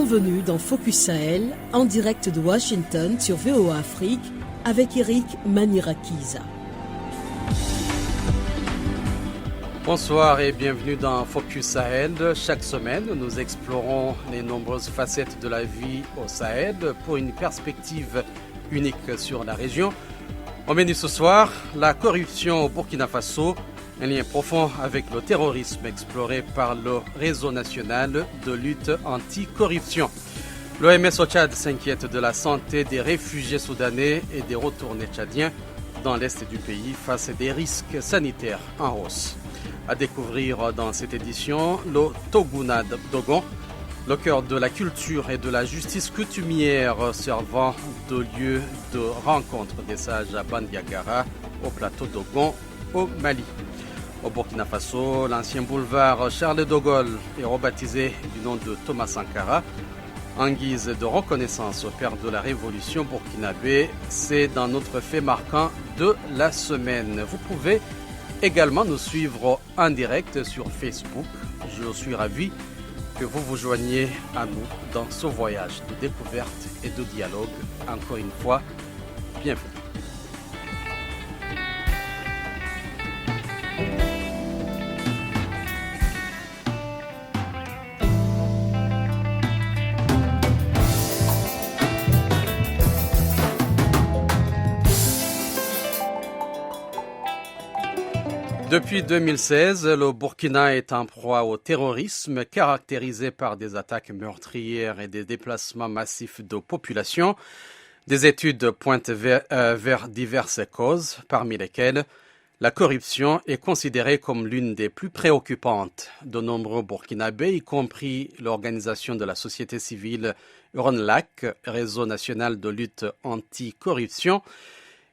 Bienvenue dans Focus Sahel, en direct de Washington sur VOA Afrique, avec Eric Manirakiza. Bonsoir et bienvenue dans Focus Sahel. Chaque semaine, nous explorons les nombreuses facettes de la vie au Sahel pour une perspective unique sur la région. Au menu ce soir, la corruption au Burkina Faso, un lien profond avec le terrorisme exploré par le réseau national de lutte anti-corruption. L'OMS au Tchad s'inquiète de la santé des réfugiés soudanais et des retournés tchadiens dans l'est du pays face à des risques sanitaires en hausse. À découvrir dans cette édition, le Toguna Dogon, le cœur de la culture et de la justice coutumière servant de lieu de rencontre des sages à Bandiagara, au plateau Dogon, au Mali. Au Burkina Faso, l'ancien boulevard Charles de Gaulle est rebaptisé du nom de Thomas Sankara. En guise de reconnaissance au père de la révolution burkinabé, c'est dans notre fait marquant de la semaine. Vous pouvez également nous suivre en direct sur Facebook. Je suis ravi que vous vous joigniez à nous dans ce voyage de découverte et de dialogue. Encore une fois, bienvenue. Depuis 2016, le Burkina est en proie au terrorisme caractérisé par des attaques meurtrières et des déplacements massifs de population. Des études pointent vers diverses causes, parmi lesquelles la corruption est considérée comme l'une des plus préoccupantes. De nombreux Burkinabés, y compris l'organisation de la société civile RONLAC, Réseau national de lutte anti-corruption,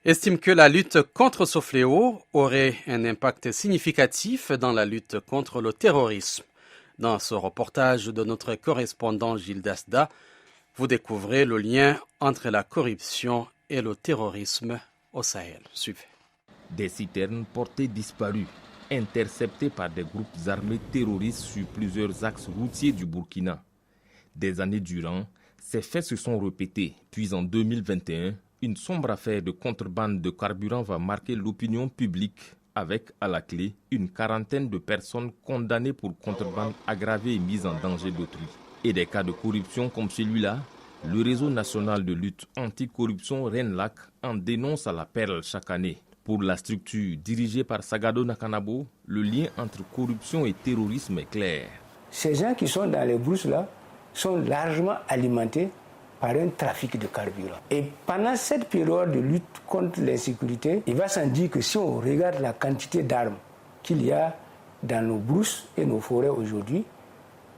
estime que la lutte contre ce fléau aurait un impact significatif dans la lutte contre le terrorisme. Dans ce reportage de notre correspondant Gilles Dasda, vous découvrez le lien entre la corruption et le terrorisme au Sahel. Suivez. Des citernes portées disparues, interceptées par des groupes armés terroristes sur plusieurs axes routiers du Burkina. Des années durant, ces faits se sont répétés, puis en 2021, une sombre affaire de contrebande de carburant va marquer l'opinion publique avec, à la clé, une quarantaine de personnes condamnées pour contrebande aggravée et mise en danger d'autrui. Et des cas de corruption comme celui-là, le réseau national de lutte anti-corruption RENLAC en dénonce à la perle chaque année. Pour la structure dirigée par Sagado Nakanabo, le lien entre corruption et terrorisme est clair. Ces gens qui sont dans les brousses là sont largement alimentés par un trafic de carburant. Et pendant cette période de lutte contre l'insécurité, il va sans dire que si on regarde la quantité d'armes qu'il y a dans nos brousses et nos forêts aujourd'hui,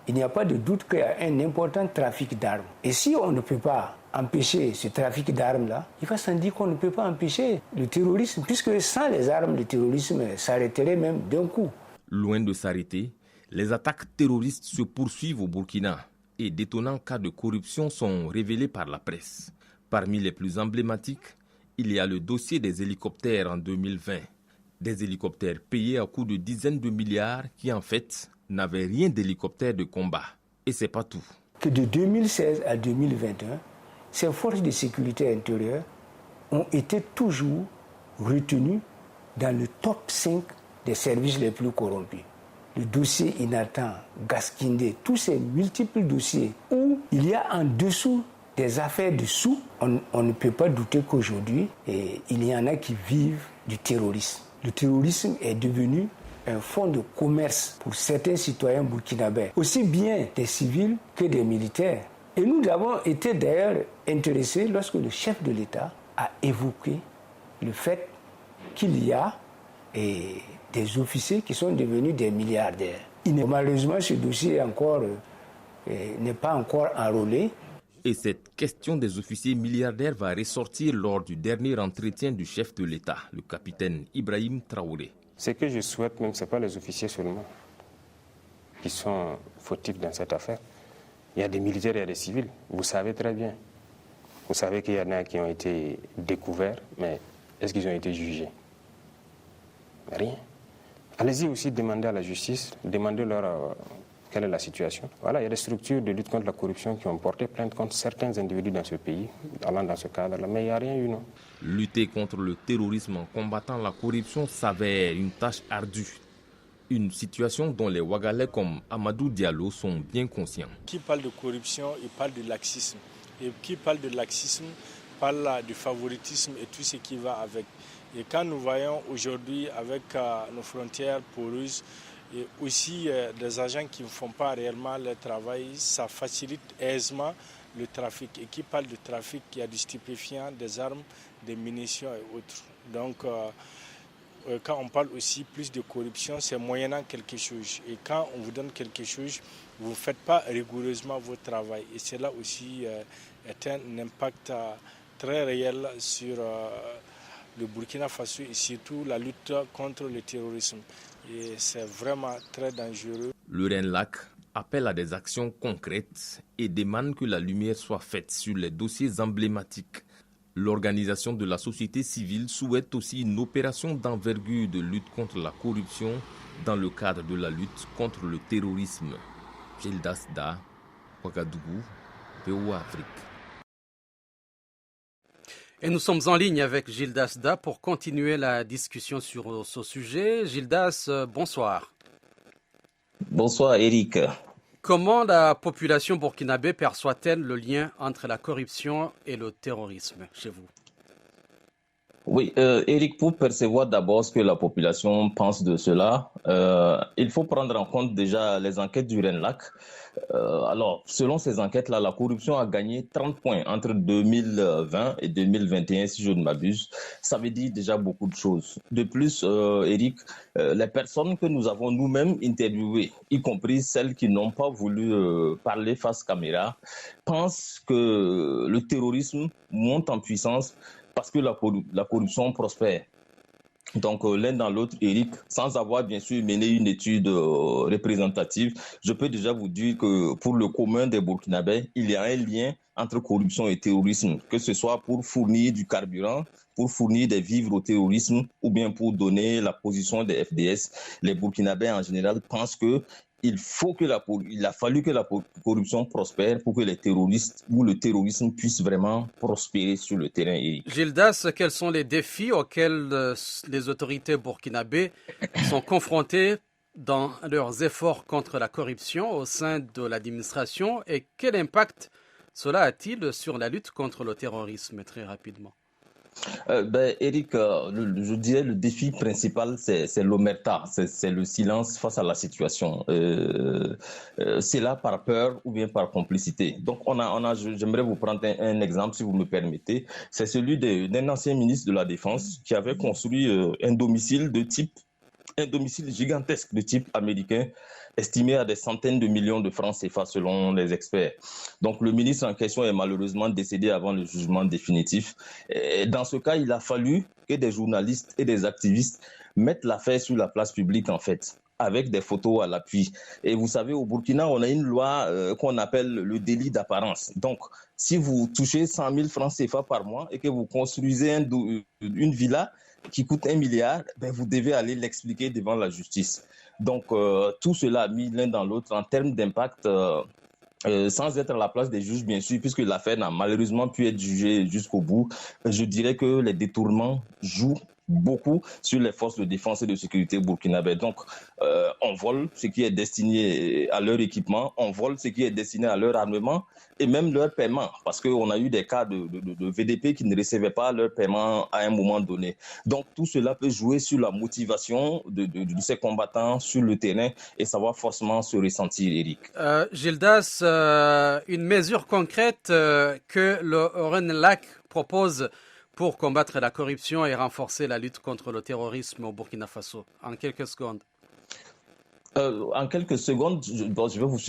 il n'y a pas de doute qu'il y a un important trafic d'armes. Et si on ne peut pas empêcher ce trafic d'armes-là, il va sans dire qu'on ne peut pas empêcher le terrorisme, puisque sans les armes, le terrorisme s'arrêterait même d'un coup. Loin de s'arrêter, les attaques terroristes se poursuivent au Burkina et d'étonnants cas de corruption sont révélés par la presse. Parmi les plus emblématiques, il y a le dossier des hélicoptères en 2020. Des hélicoptères payés à coût de dizaines de milliards qui en fait n'avaient rien d'hélicoptères de combat. Et c'est pas tout. Que de 2016 à 2021, ces forces de sécurité intérieure ont été toujours retenues dans le top 5 des services les plus corrompus. Le dossier Inatan, Gaskindé, tous ces multiples dossiers où il y a en dessous des affaires de sous, on ne peut pas douter qu'aujourd'hui, il y en a qui vivent du terrorisme. Le terrorisme est devenu un fonds de commerce pour certains citoyens burkinabés, aussi bien des civils que des militaires. Et nous avons été d'ailleurs intéressés lorsque le chef de l'État a évoqué le fait qu'il y a des officiers qui sont devenus des milliardaires. Malheureusement, ce dossier n'est pas encore enrôlé. Et cette question des officiers milliardaires va ressortir lors du dernier entretien du chef de l'État, le capitaine Ibrahim Traoré. Ce que je souhaite même, ce n'est pas les officiers seulement qui sont fautifs dans cette affaire. Il y a des militaires et il y a des civils. Vous savez très bien. Vous savez qu'il y en a qui ont été découverts, mais est-ce qu'ils ont été jugés? Rien. Allez-y aussi demander à la justice, demandez-leur quelle est la situation. Voilà, il y a des structures de lutte contre la corruption qui ont porté plainte contre certains individus dans ce pays, allant dans ce cadre-là, mais il n'y a rien eu, non. Lutter contre le terrorisme en combattant la corruption s'avère une tâche ardue. Une situation dont les Ouagalais comme Amadou Diallo sont bien conscients. Qui parle de corruption, il parle de laxisme. Et qui parle de laxisme parle du favoritisme et tout ce qui va avec. Et quand nous voyons aujourd'hui avec nos frontières poreuses, et aussi des agents qui ne font pas réellement leur travail, ça facilite aisément le trafic. Et qui parle de trafic, il y a du stupéfiant, des armes, des munitions et autres. Donc quand on parle aussi plus de corruption, c'est moyennant quelque chose. Et quand on vous donne quelque chose, vous ne faites pas rigoureusement votre travail. Et cela aussi est un impact très réel sur le Burkina Faso et surtout la lutte contre le terrorisme. Et c'est vraiment très dangereux. Le RENLAC appelle à des actions concrètes et demande que la lumière soit faite sur les dossiers emblématiques. L'organisation de la société civile souhaite aussi une opération d'envergure de lutte contre la corruption dans le cadre de la lutte contre le terrorisme. Gildas Da, Ouagadougou, VOA Afrique. Et nous sommes en ligne avec Gildas Da pour continuer la discussion sur ce sujet. Gildas, bonsoir. Bonsoir Eric. Comment la population burkinabé perçoit-elle le lien entre la corruption et le terrorisme chez vous? Oui, Eric, pour percevoir d'abord ce que la population pense de cela, il faut prendre en compte déjà les enquêtes du RENLAC. Alors, selon ces enquêtes-là, la corruption a gagné 30 points entre 2020 et 2021, si je ne m'abuse. Ça veut dire déjà beaucoup de choses. De plus, Eric, les personnes que nous avons nous-mêmes interviewées, y compris celles qui n'ont pas voulu parler face caméra, pensent que le terrorisme monte en puissance parce que la corruption prospère. Donc l'un dans l'autre, Eric, sans avoir bien sûr mené une étude représentative, je peux déjà vous dire que pour le commun des Burkinabés, il y a un lien entre corruption et terrorisme, que ce soit pour fournir du carburant, pour fournir des vivres au terrorisme ou bien pour donner la position des FDS. Les Burkinabés en général pensent que il a fallu que la corruption prospère pour que les terroristes ou le terrorisme puisse vraiment prospérer sur le terrain. Gildas, quels sont les défis auxquels les autorités burkinabées sont confrontées dans leurs efforts contre la corruption au sein de l'administration et quel impact cela a-t-il sur la lutte contre le terrorisme très rapidement? Eric, je dirais le défi principal, c'est l'omerta, c'est le silence face à la situation. C'est là par peur ou bien par complicité. Donc, j'aimerais vous prendre un exemple, si vous me permettez. C'est celui d'un ancien ministre de la Défense qui avait construit un domicile gigantesque de type américain, estimé à des centaines de millions de francs CFA selon les experts. Donc le ministre en question est malheureusement décédé avant le jugement définitif. Et dans ce cas, il a fallu que des journalistes et des activistes mettent l'affaire sur la place publique en fait, avec des photos à l'appui. Et vous savez, au Burkina, on a une loi qu'on appelle le délit d'apparence. Donc, si vous touchez 100 000 francs CFA par mois et que vous construisez une villa qui coûte 1 milliard, vous devez aller l'expliquer devant la justice. Donc, tout cela a mis l'un dans l'autre en termes d'impact, sans être à la place des juges, bien sûr, puisque l'affaire n'a malheureusement pu être jugée jusqu'au bout. Je dirais que les détournements jouent beaucoup sur les forces de défense et de sécurité burkinabées. Donc, on vole ce qui est destiné à leur équipement, on vole ce qui est destiné à leur armement et même leur paiement, parce qu'on a eu des cas de VDP qui ne recevaient pas leur paiement à un moment donné. Donc, tout cela peut jouer sur la motivation de ces combattants sur le terrain et ça va forcément se ressentir, Eric. Gildas, une mesure concrète que le RENLAC propose pour combattre la corruption et renforcer la lutte contre le terrorisme au Burkina Faso, en quelques secondes. En quelques secondes, si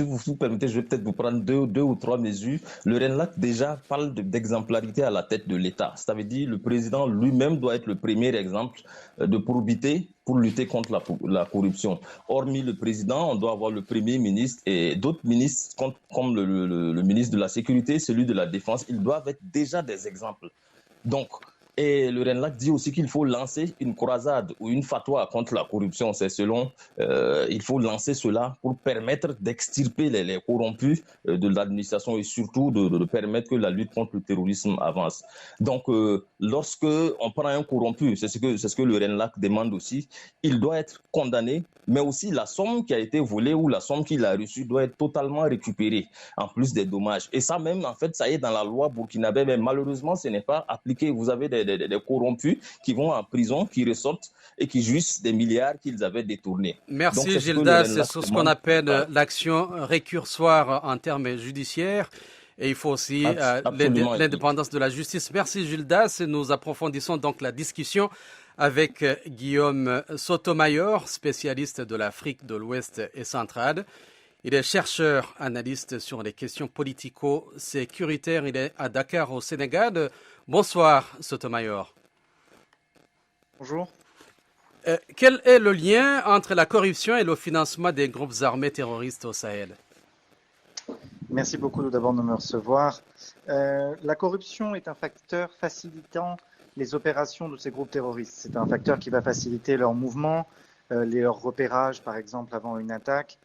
vous permettez, je vais peut-être vous prendre deux ou trois mesures. Le RENLAC déjà parle d'exemplarité à la tête de l'État. Ça veut dire que le président lui-même doit être le premier exemple de probité pour lutter contre la corruption. Hormis le président, on doit avoir le premier ministre et d'autres ministres comme le ministre de la Sécurité, celui de la Défense. Ils doivent être déjà des exemples. Donc, Et le RENLAC dit aussi qu'il faut lancer une croisade ou une fatwa contre la corruption. C'est selon, il faut lancer cela pour permettre d'extirper les corrompus de l'administration et surtout de permettre que la lutte contre le terrorisme avance. Donc, lorsque on prend un corrompu, c'est ce que le RENLAC demande aussi, il doit être condamné, mais aussi la somme qui a été volée ou la somme qu'il a reçue doit être totalement récupérée, en plus des dommages. Et ça même, en fait, ça y est dans la loi burkinabé, mais malheureusement, ce n'est pas appliqué. Vous avez des corrompus qui vont en prison, qui ressortent et qui jouissent des milliards qu'ils avaient détournés. Merci Donc, Gildas, c'est sur ce qu'on appelle l'action récursoire en termes judiciaires. Et il faut aussi l'indépendance de la justice. Merci Gildas. Nous approfondissons donc la discussion avec Guillaume Sotomayor, spécialiste de l'Afrique de l'Ouest et centrale. Il est chercheur, analyste sur les questions politico-sécuritaires. Il est à Dakar, au Sénégal. Bonsoir, Sotomayor. Bonjour. Quel est le lien entre la corruption et le financement des groupes armés terroristes au Sahel? Merci beaucoup d'abord de me recevoir. La corruption est un facteur facilitant les opérations de ces groupes terroristes. C'est un facteur qui va faciliter leur mouvement, leur repérage, par exemple, avant une attaque,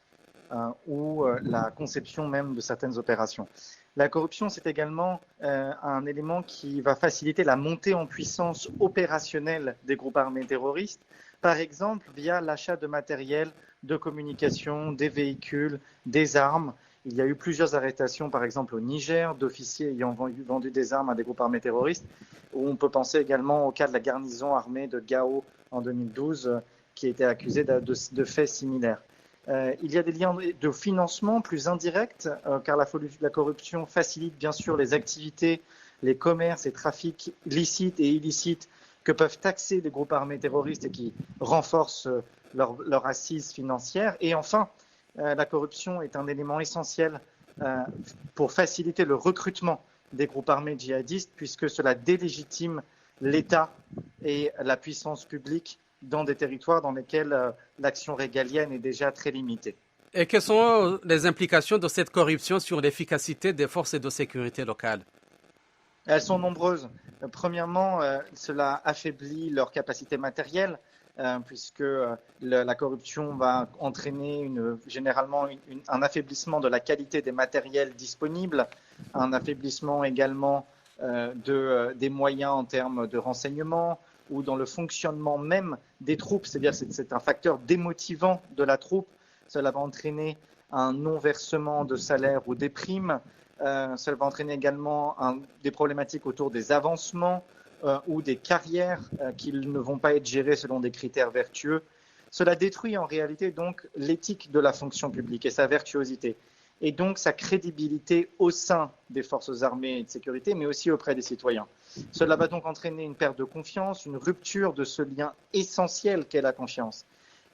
ou la conception même de certaines opérations. La corruption, c'est également un élément qui va faciliter la montée en puissance opérationnelle des groupes armés terroristes, par exemple via l'achat de matériel de communication, des véhicules, des armes. Il y a eu plusieurs arrestations, par exemple au Niger, d'officiers ayant vendu des armes à des groupes armés terroristes. On peut penser également au cas de la garnison armée de Gao en 2012, qui a été accusée de faits similaires. Il y a des liens de financement plus indirects, car la corruption facilite bien sûr les activités, les commerces et trafics licites et illicites que peuvent taxer les groupes armés terroristes et qui renforcent leur assise financière. Et enfin, la corruption est un élément essentiel pour faciliter le recrutement des groupes armés djihadistes, puisque cela délégitime l'État et la puissance publique dans des territoires dans lesquels l'action régalienne est déjà très limitée. Et quelles sont les implications de cette corruption sur l'efficacité des forces de sécurité locales? Elles sont nombreuses. Premièrement, cela affaiblit leur capacité matérielle, puisque la corruption va entraîner généralement un affaiblissement de la qualité des matériels disponibles, un affaiblissement également des moyens en termes de renseignement ou dans le fonctionnement même des troupes, c'est-à-dire c'est un facteur démotivant de la troupe. Cela va entraîner un non-versement de salaire ou des primes. Cela va entraîner également des problématiques autour des avancements ou des carrières qui ne vont pas être gérées selon des critères vertueux. Cela détruit en réalité donc l'éthique de la fonction publique et sa vertuosité, et donc sa crédibilité au sein des forces armées et de sécurité, mais aussi auprès des citoyens. Cela va donc entraîner une perte de confiance, une rupture de ce lien essentiel qu'est la confiance,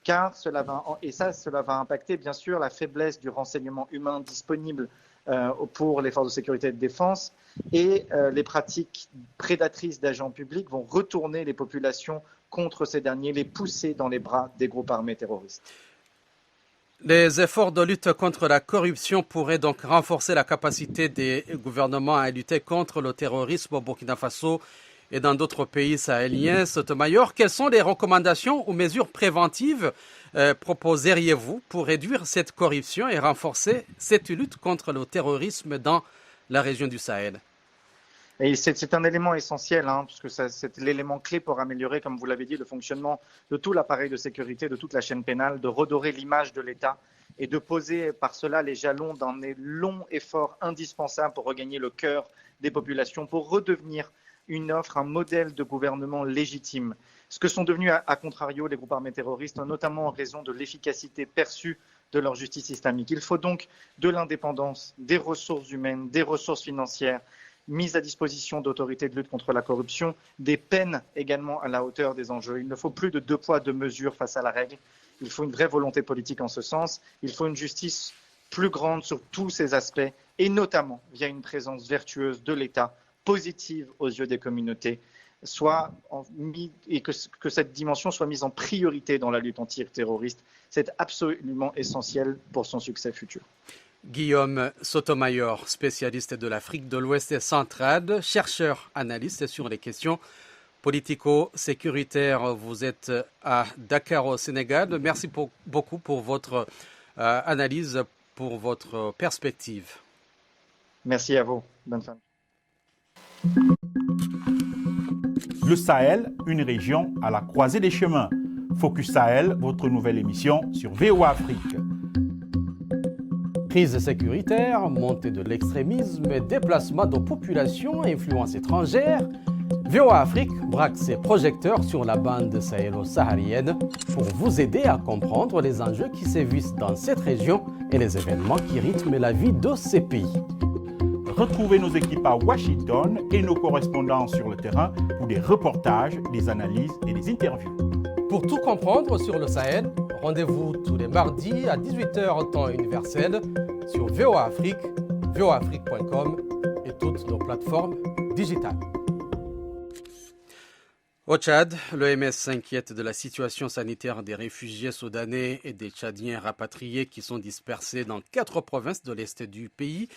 car cela va impacter bien sûr la faiblesse du renseignement humain disponible pour les forces de sécurité et de défense, et les pratiques prédatrices d'agents publics vont retourner les populations contre ces derniers, les pousser dans les bras des groupes armés terroristes. Les efforts de lutte contre la corruption pourraient donc renforcer la capacité des gouvernements à lutter contre le terrorisme au Burkina Faso et dans d'autres pays sahéliens. Sotomayor, quelles sont les recommandations ou mesures préventives proposeriez-vous pour réduire cette corruption et renforcer cette lutte contre le terrorisme dans la région du Sahel? Et c'est un élément essentiel, puisque c'est l'élément clé pour améliorer, comme vous l'avez dit, le fonctionnement de tout l'appareil de sécurité, de toute la chaîne pénale, de redorer l'image de l'État et de poser par cela les jalons d'un long effort indispensable pour regagner le cœur des populations, pour redevenir une offre, un modèle de gouvernement légitime. Ce que sont devenus, à contrario, les groupes armés terroristes, notamment en raison de l'efficacité perçue de leur justice islamique. Il faut donc de l'indépendance, des ressources humaines, des ressources financières, mise à disposition d'autorités de lutte contre la corruption, des peines également à la hauteur des enjeux. Il ne faut plus de 2 poids 2 mesures face à la règle. Il faut une vraie volonté politique en ce sens. Il faut une justice plus grande sur tous ces aspects, et notamment via une présence vertueuse de l'État, positive aux yeux des communautés, et que cette dimension soit mise en priorité dans la lutte antiterroriste. C'est absolument essentiel pour son succès futur. Guillaume Sotomayor, spécialiste de l'Afrique de l'Ouest et centrale, chercheur, analyste sur les questions politico-sécuritaire. Vous êtes à Dakar au Sénégal. Merci beaucoup pour votre analyse, pour votre perspective. Merci à vous. Bonne fin. Le Sahel, une région à la croisée des chemins. Focus Sahel, votre nouvelle émission sur VOA Afrique. Crise sécuritaire, montée de l'extrémisme, déplacement de populations, influence étrangère. VOA Afrique braque ses projecteurs sur la bande sahélo-saharienne pour vous aider à comprendre les enjeux qui sévissent dans cette région et les événements qui rythment la vie de ces pays. Retrouvez nos équipes à Washington et nos correspondants sur le terrain pour des reportages, des analyses et des interviews. Pour tout comprendre sur le Sahel, rendez-vous tous les mardis à 18h temps universel sur VOA Afrique, voaafrique.com et toutes nos plateformes digitales. Au Tchad, l'OMS s'inquiète de la situation sanitaire des réfugiés soudanais et des Tchadiens rapatriés qui sont dispersés dans 4 provinces de l'est du pays.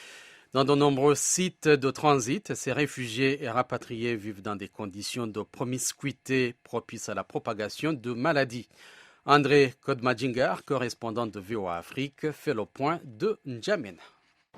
Dans de nombreux sites de transit, ces réfugiés et rapatriés vivent dans des conditions de promiscuité propices à la propagation de maladies. André Kodmadjingar, correspondant de VOA Afrique, fait le point de N'Djamena.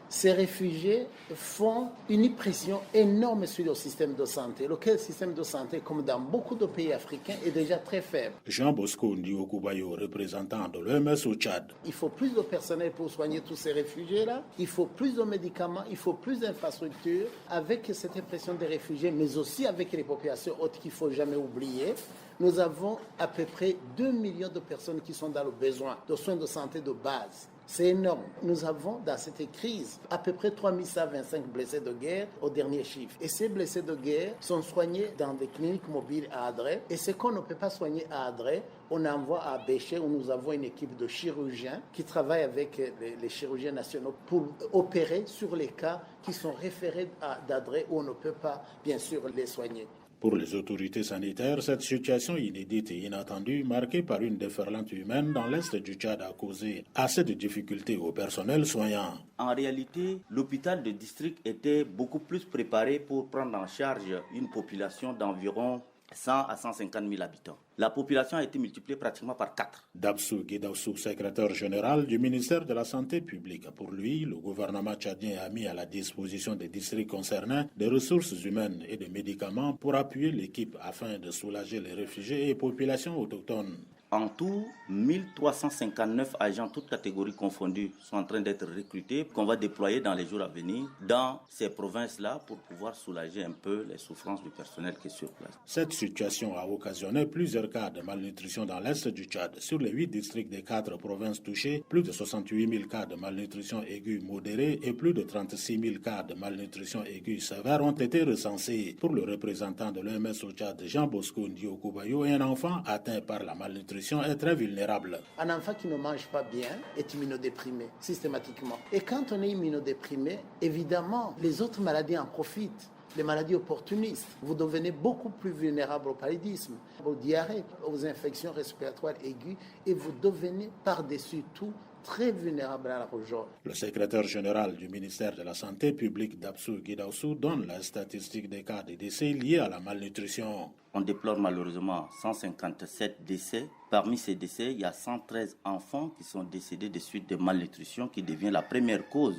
Ces réfugiés font une pression énorme sur le système de santé. Le système de santé, comme dans beaucoup de pays africains, est déjà très faible. Jean Bosco Ndiokubayo, représentant de l'OMS au Tchad. Il faut plus de personnel pour soigner tous ces réfugiés-là. Il faut plus de médicaments, il faut plus d'infrastructures. Avec cette impression des réfugiés, mais aussi avec les populations hautes qu'il ne faut jamais oublier, nous avons à peu près 2 millions de personnes qui sont dans le besoin de soins de santé de base. C'est énorme. Nous avons dans cette crise à peu près 3125 blessés de guerre au dernier chiffre. Et ces blessés de guerre sont soignés dans des cliniques mobiles à Adré. Et ce qu'on ne peut pas soigner à Adré, on envoie à Béché où nous avons une équipe de chirurgiens qui travaillent avec les chirurgiens nationaux pour opérer sur les cas qui sont référés d'Adré où on ne peut pas, bien sûr, les soigner. Pour les autorités sanitaires, cette situation inédite et inattendue, marquée par une déferlante humaine dans l'est du Tchad, a causé assez de difficultés au personnel soignant. En réalité, l'hôpital de district était beaucoup plus préparé pour prendre en charge une population d'environ 100 à 150 000 habitants. La population a été multipliée pratiquement par 4. Dabsou Guédassou, secrétaire général du ministère de la Santé publique. Pour lui, le gouvernement tchadien a mis à la disposition des districts concernés des ressources humaines et des médicaments pour appuyer l'équipe afin de soulager les réfugiés et populations autochtones. En tout, 1359 agents, toutes catégories confondues, sont en train d'être recrutés, qu'on va déployer dans les jours à venir dans ces provinces-là pour pouvoir soulager un peu les souffrances du personnel qui est sur place. Cette situation a occasionné plusieurs cas de malnutrition dans l'est du Tchad. Sur les 8 districts des 4 provinces touchées, plus de 68 000 cas de malnutrition aiguë modérée et plus de 36 000 cas de malnutrition aiguë sévère ont été recensés. Pour le représentant de l'OMS au Tchad, Jean Bosco Ndiokubayo, un enfant atteint par la malnutrition est très vulnérable. Un enfant qui ne mange pas bien est immunodéprimé, systématiquement. Et quand on est immunodéprimé, évidemment, les autres maladies en profitent. Les maladies opportunistes, vous devenez beaucoup plus vulnérable au paludisme, aux diarrhées, aux infections respiratoires aiguës et vous devenez par-dessus tout très vulnérable à la rougeole. Le secrétaire général du ministère de la Santé publique, Dabsou Guédassou, donne la statistique des cas de décès liés à la malnutrition. On déplore malheureusement 157 décès. Parmi ces décès, il y a 113 enfants qui sont décédés de suite de malnutrition qui devient la première cause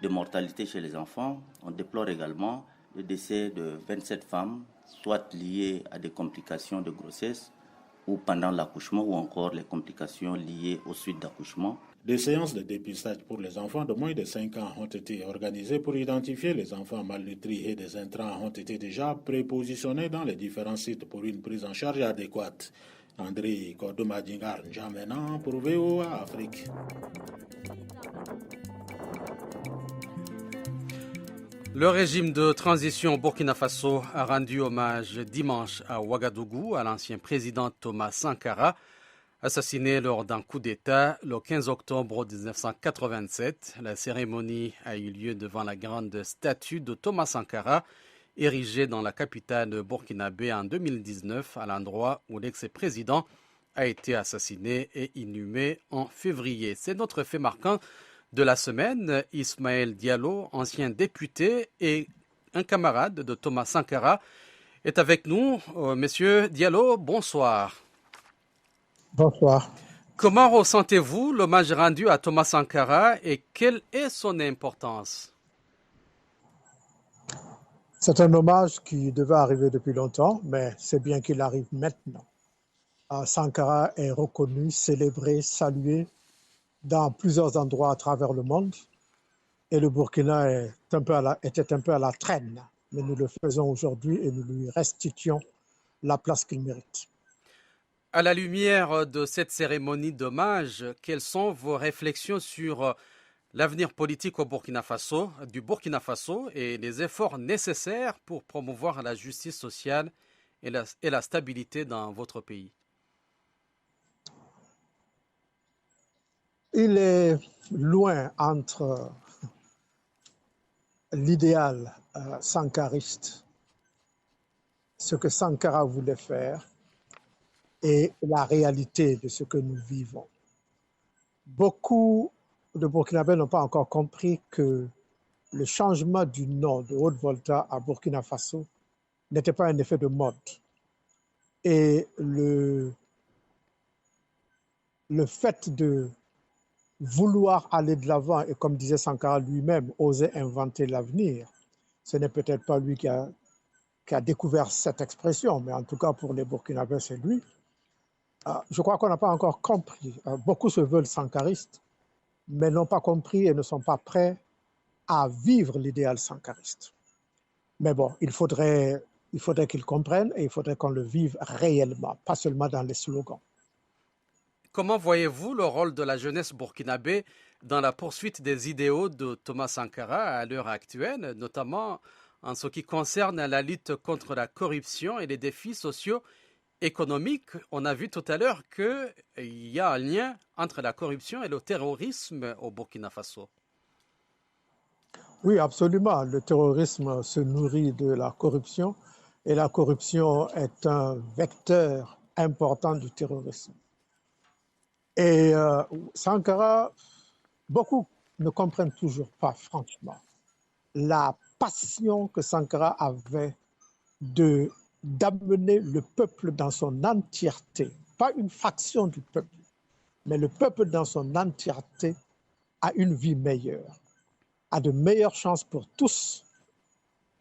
de mortalité chez les enfants. On déplore également le décès de 27 femmes, soit liées à des complications de grossesse ou pendant l'accouchement ou encore les complications liées aux suites d'accouchement. Des séances de dépistage pour les enfants de moins de 5 ans ont été organisées pour identifier les enfants malnutris et des intrants ont été déjà prépositionnés dans les différents sites pour une prise en charge adéquate. André Kodmadjingar N'Djamena pour VOA Afrique. Le régime de transition au Burkina Faso a rendu hommage dimanche à Ouagadougou à l'ancien président Thomas Sankara, assassiné lors d'un coup d'État le 15 octobre 1987. La cérémonie a eu lieu devant la grande statue de Thomas Sankara, érigée dans la capitale burkinabé en 2019, à l'endroit où l'ex-président a été assassiné et inhumé en février. C'est notre fait marquant de la semaine. Ismaël Diallo, ancien député et un camarade de Thomas Sankara, est avec nous. Monsieur Diallo, bonsoir. Bonsoir. Comment ressentez-vous l'hommage rendu à Thomas Sankara et quelle est son importance? C'est un hommage qui devait arriver depuis longtemps, mais c'est bien qu'il arrive maintenant. Sankara est reconnu, célébré, salué dans plusieurs endroits à travers le monde et le Burkina était un peu à la traîne. Mais nous le faisons aujourd'hui et nous lui restituons la place qu'il mérite. À la lumière de cette cérémonie d'hommage, quelles sont vos réflexions sur l'avenir politique au Burkina Faso, du Burkina Faso et les efforts nécessaires pour promouvoir la justice sociale et la stabilité dans votre pays? Il est loin entre l'idéal sankariste, ce que Sankara voulait faire, et la réalité de ce que nous vivons. Beaucoup de Burkinabés n'ont pas encore compris que le changement du nom de Haute-Volta à Burkina Faso n'était pas un effet de mode. Et le fait de vouloir aller de l'avant, et comme disait Sankara lui-même, oser inventer l'avenir, ce n'est peut-être pas lui qui a découvert cette expression, mais en tout cas pour les Burkinabés, c'est lui. Je crois qu'on n'a pas encore compris. Beaucoup se veulent sankaristes, mais n'ont pas compris et ne sont pas prêts à vivre l'idéal sankariste. Mais bon, il faudrait qu'ils comprennent et il faudrait qu'on le vive réellement, pas seulement dans les slogans. Comment voyez-vous le rôle de la jeunesse burkinabé dans la poursuite des idéaux de Thomas Sankara à l'heure actuelle, notamment en ce qui concerne la lutte contre la corruption et les défis sociaux économique? On a vu tout à l'heure qu'il y a un lien entre la corruption et le terrorisme au Burkina Faso. Oui, absolument. Le terrorisme se nourrit de la corruption et la corruption est un vecteur important du terrorisme. Et Sankara, beaucoup ne comprennent toujours pas, franchement, la passion que Sankara avait d'amener le peuple dans son entièreté, pas une fraction du peuple, mais le peuple dans son entièreté à une vie meilleure, à de meilleures chances pour tous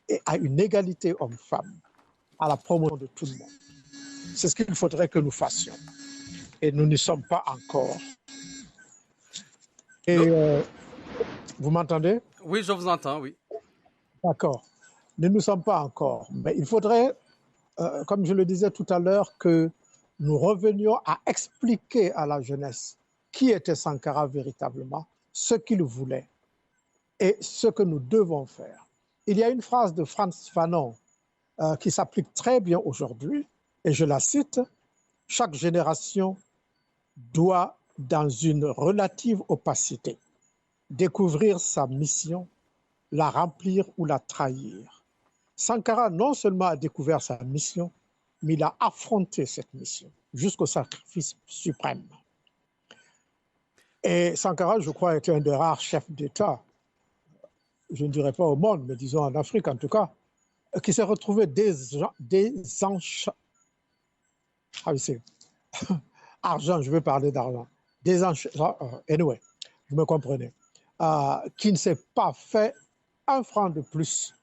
et à une égalité homme-femme, à la promotion de tout le monde. C'est ce qu'il faudrait que nous fassions. Et nous n'y sommes pas encore. Et vous m'entendez? Oui, je vous entends, oui. D'accord. Nous ne sommes pas encore. Mais il faudrait, comme je le disais tout à l'heure, que nous revenions à expliquer à la jeunesse qui était Sankara véritablement, ce qu'il voulait et ce que nous devons faire. Il y a une phrase de Frantz Fanon qui s'applique très bien aujourd'hui, et je la cite: « Chaque génération doit, dans une relative opacité, découvrir sa mission, la remplir ou la trahir. » Sankara non seulement a découvert sa mission, mais il a affronté cette mission jusqu'au sacrifice suprême. Et Sankara, je crois, était un des rares chefs d'État, je ne dirais pas au monde, mais disons en Afrique en tout cas, qui s'est retrouvé argent, je veux parler d'argent. Anyway, vous me comprenez. Qui ne s'est pas fait un franc de plus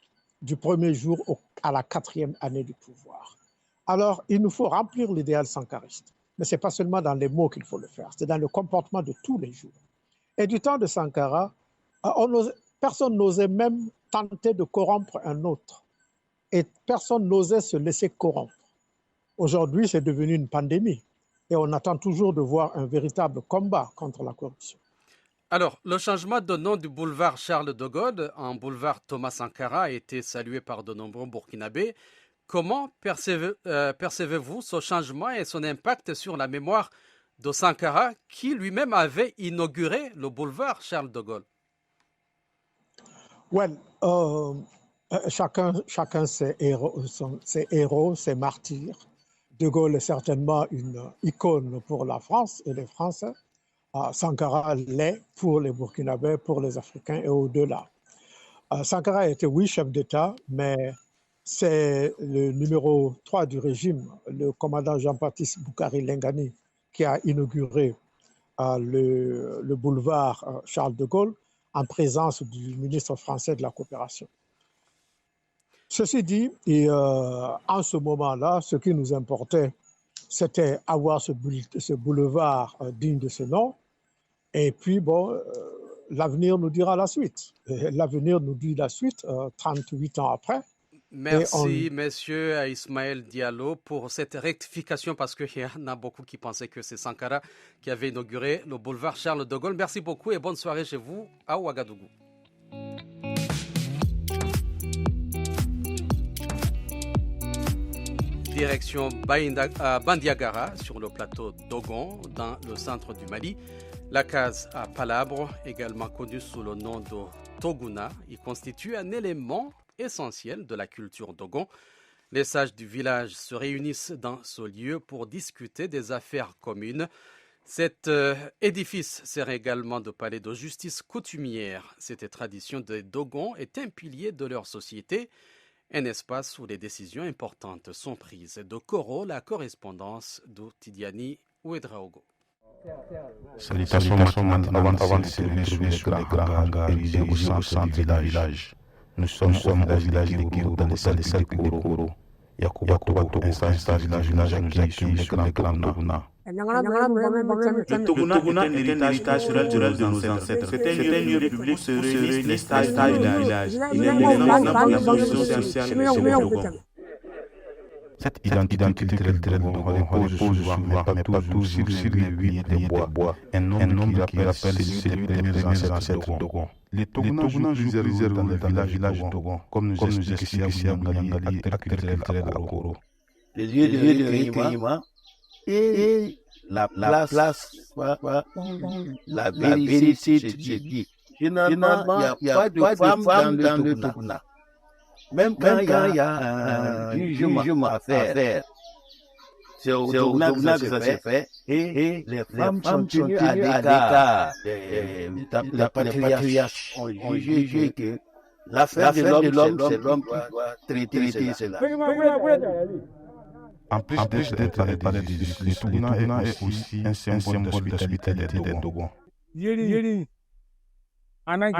du premier jour à la 4e année du pouvoir. Alors, il nous faut remplir l'idéal sankariste. Mais ce n'est pas seulement dans les mots qu'il faut le faire, c'est dans le comportement de tous les jours. Et du temps de Sankara, personne n'osait même tenter de corrompre un autre. Et personne n'osait se laisser corrompre. Aujourd'hui, c'est devenu une pandémie. Et on attend toujours de voir un véritable combat contre la corruption. Alors, le changement de nom du boulevard Charles de Gaulle en boulevard Thomas Sankara a été salué par de nombreux Burkinabés. Comment percevez-vous ce changement et son impact sur la mémoire de Sankara, qui lui-même avait inauguré le boulevard Charles de Gaulle? Well, chacun ses héros, ses martyrs. De Gaulle est certainement une icône pour la France et les Français. Sankara l'est pour les Burkinabés, pour les Africains et au-delà. Sankara était, oui, chef d'État, mais c'est le numéro 3 du régime, le commandant Jean-Baptiste Boukari Lengani, qui a inauguré le boulevard Charles de Gaulle en présence du ministre français de la Coopération. Ceci dit, en ce moment-là, ce qui nous importait, c'était avoir ce boulevard digne de ce nom. Et puis, bon, l'avenir nous dira la suite. L'avenir nous dit la suite, 38 ans après. Merci, messieurs Ismaël Diallo, pour cette rectification, parce qu'il y en a beaucoup qui pensaient que c'est Sankara qui avait inauguré le boulevard Charles de Gaulle. Merci beaucoup et bonne soirée chez vous à Ouagadougou. Direction Bandiagara, sur le plateau d'Ogon, dans le centre du Mali. La case à Palabre, également connue sous le nom de Toguna, y constitue un élément essentiel de la culture Dogon. Les sages du village se réunissent dans ce lieu pour discuter des affaires communes. Cet édifice sert également de palais de justice coutumière. Cette tradition des Dogons est un pilier de leur société, un espace où les décisions importantes sont prises. De Koro, la correspondance de Tidiani Ouedraogo. Salutations avant de se retrouver sur les grands hangars érigés au centre du village. Nous sommes au village de Kiro, dans les salles de Koro. Yakuba Tobato installe village qui accueille sur les grands Toguna. Le Toguna est un héritage culturel de nos ancêtres. C'est un lieu public où se réunissent les stages du village. Il est l'exemple de la position sociale chez les Togons. Cette identité culturelle repose souvent, mais pas toujours, sur les huiles des bois. Un nombre qui rappelle celui des premiers ancêtres Dogons. Les Togona jouent dans le village Dogon, comme nous explique ici à Bouyangali, acteur culturel à Koro. Les lieux de recueillement et la place, la vérité de Dieu. Généralement, il n'y a pas de femmes dans le Togona. Même quand il y a un jugement à faire, c'est au Togona que ça se fait. Et les femmes sont tenues à l'écart. La patriarche ont jugé que l'affaire de l'homme, c'est l'homme qui doit traiter cela. En plus d'être le palais de justice, le Togona est aussi un symbole d'hospitalité des Dogons. Quand un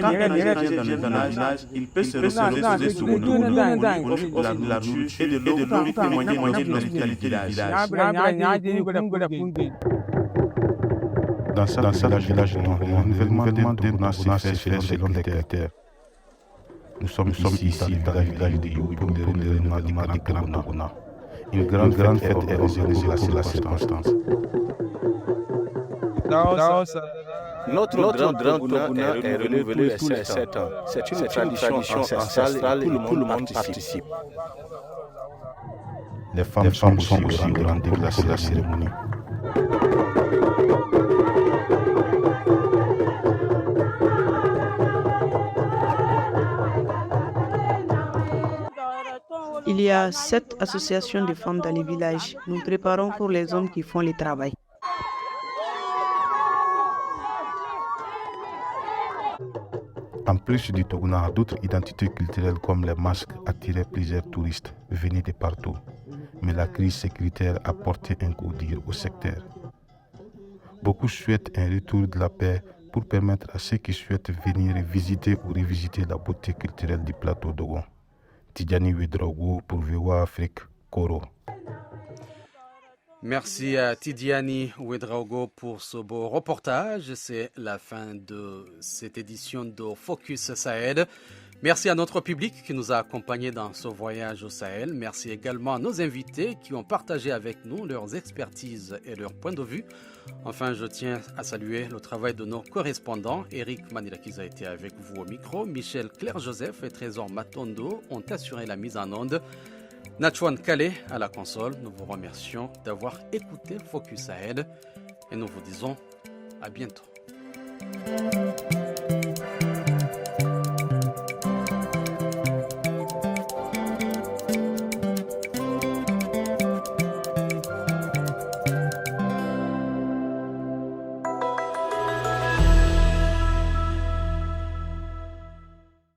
étranger vient dans le village, il peut se recevoir sur les Togona, de la rue et de l'eau pour témoigner de l'hospitalité du village. Dans ce village, le renouvellement de Togona s'est fait selon des critères. Nous sommes ici dans le village de Youi pour le renouvellement du Grand Togona. Une grande fête est réservée pour la circonstance. Notre grand Togona est renouvelé tous les 7 ans. C'est une tradition ancestrale et tout le monde participe. Les femmes sont aussi au rendez-vous de la cérémonie. Il y a 7 associations de femmes dans les villages. Nous préparons pour les hommes qui font le travail. En plus du Togona, d'autres identités culturelles comme les masques attiraient plusieurs touristes venus de partout. Mais la crise sécuritaire a porté un coup dur au secteur. Beaucoup souhaitent un retour de la paix pour permettre à ceux qui souhaitent venir visiter ou revisiter la beauté culturelle du plateau Dogon. Tidjani Ouedraogo pour VOA Afrique, Koro. Merci à Tidiani Ouedraogo pour ce beau reportage. C'est la fin de cette édition de Focus Sahel. Merci à notre public qui nous a accompagnés dans ce voyage au Sahel. Merci également à nos invités qui ont partagé avec nous leurs expertises et leurs points de vue. Enfin, je tiens à saluer le travail de nos correspondants. Eric Manirakis a été avec vous au micro. Michel Claire-Joseph et Trésor Matondo ont assuré la mise en onde. Nachouane Kale à la console, nous vous remercions d'avoir écouté Focus Sahel et nous vous disons à bientôt.